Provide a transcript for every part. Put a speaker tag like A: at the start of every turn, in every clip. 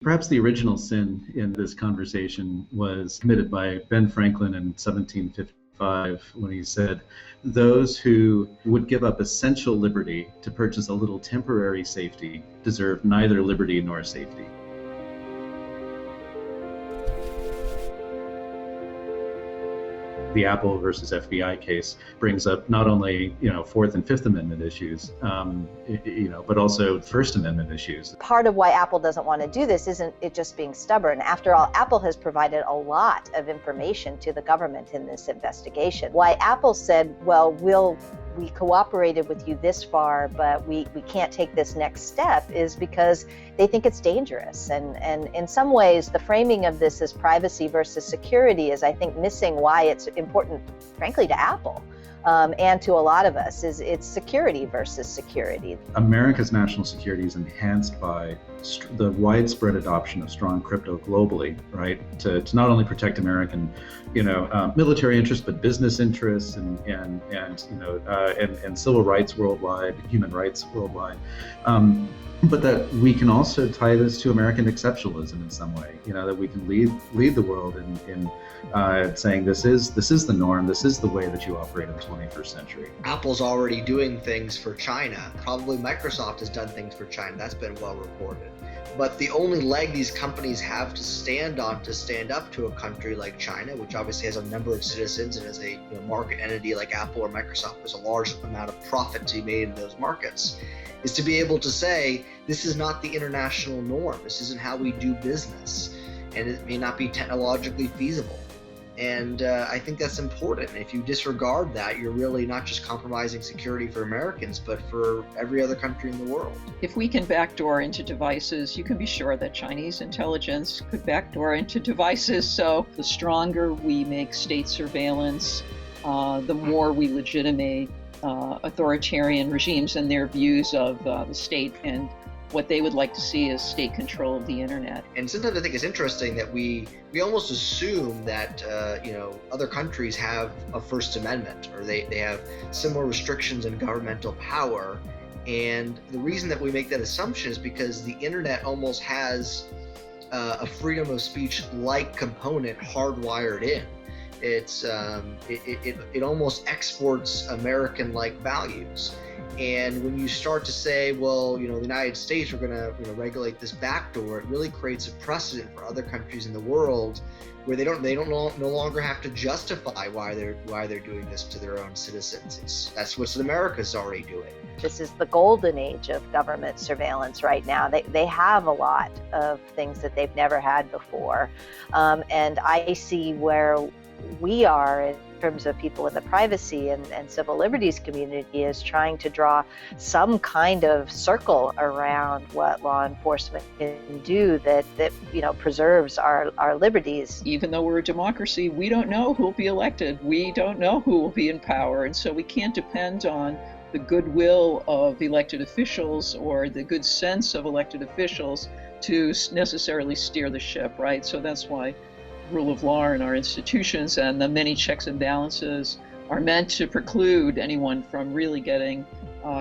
A: Perhaps the original sin in this conversation was committed by Ben Franklin in 1755 when he said, "Those who would give up essential liberty to purchase a little temporary safety deserve neither liberty nor safety." The Apple versus FBI case brings up not only Fourth and Fifth Amendment issues, but also First Amendment issues.
B: Part of why Apple doesn't want to do this isn't it just being stubborn. After all, Apple has provided a lot of information to the government in this investigation. Why Apple said, well, we cooperated with you this far, but we can't take this next step, is because they think it's dangerous. And in some ways, the framing of this as privacy versus security is, I think, missing why it's important, frankly, to Apple. And to a lot of us, is it's security versus security.
A: America's national security is enhanced by the widespread adoption of strong crypto globally, right? To not only protect American, military interests, but business interests and civil rights worldwide, human rights worldwide. But that we can also tie this to American exceptionalism in some way. That we can lead the world in saying this is the norm. This is the way that you operate in the 21st century.
C: Apple's already doing things for China. Probably Microsoft has done things for China. That's been well reported. But the only leg these companies have to stand on to stand up to a country like China, which obviously has a number of citizens and as a market entity like Apple or Microsoft, there's a large amount of profit to be made in those markets, is to be able to say, this is not the international norm. This isn't how we do business. And it may not be technologically feasible. And I think that's important. If you disregard that, you're really not just compromising security for Americans, but for every other country in the world.
D: If we can backdoor into devices, you can be sure that Chinese intelligence could backdoor into devices. So the stronger we make state surveillance, the more we legitimate authoritarian regimes and their views of the state and what they would like to see as state control of the internet.
C: And sometimes I think it's interesting that we almost assume that other countries have a First Amendment, or they have similar restrictions in governmental power. And the reason that we make that assumption is because the internet almost has a freedom of speech like component hardwired in. It almost exports American-like values. And when you start to say, well, the United States, we're going to regulate this backdoor, it really creates a precedent for other countries in the world where they no longer have to justify why they're doing this to their own citizens. That's what America's already doing.
B: This is the golden age of government surveillance right now. They have a lot of things that they've never had before. And I see where we are in terms of people in the privacy and civil liberties community is trying to draw some kind of circle around what law enforcement can do that preserves our liberties.
D: Even though we're a democracy, we don't know who will be elected. We don't know who will be in power. And so we can't depend on the goodwill of elected officials or the good sense of elected officials to necessarily steer the ship, right? So that's why rule of law in our institutions and the many checks and balances are meant to preclude anyone from really getting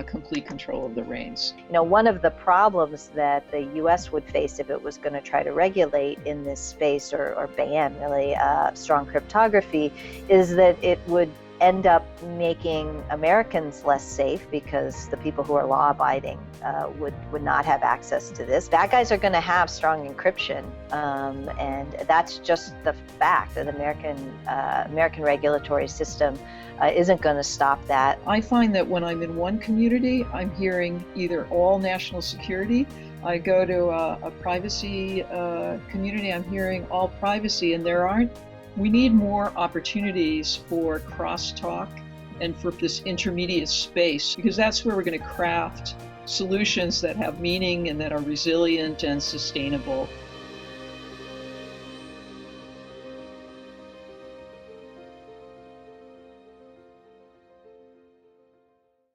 D: complete control of the reins.
B: One of the problems that the U.S. would face if it was going to try to regulate in this space or ban really strong cryptography is that it would end up making Americans less safe because the people who are law-abiding would not have access to this. Bad guys are going to have strong encryption, and that's just the fact that the American regulatory system isn't going to stop that.
D: I find that when I'm in one community, I'm hearing either all national security. I go to a privacy community, I'm hearing all privacy, and we need more opportunities for crosstalk and for this intermediate space, because that's where we're going to craft solutions that have meaning and that are resilient and sustainable.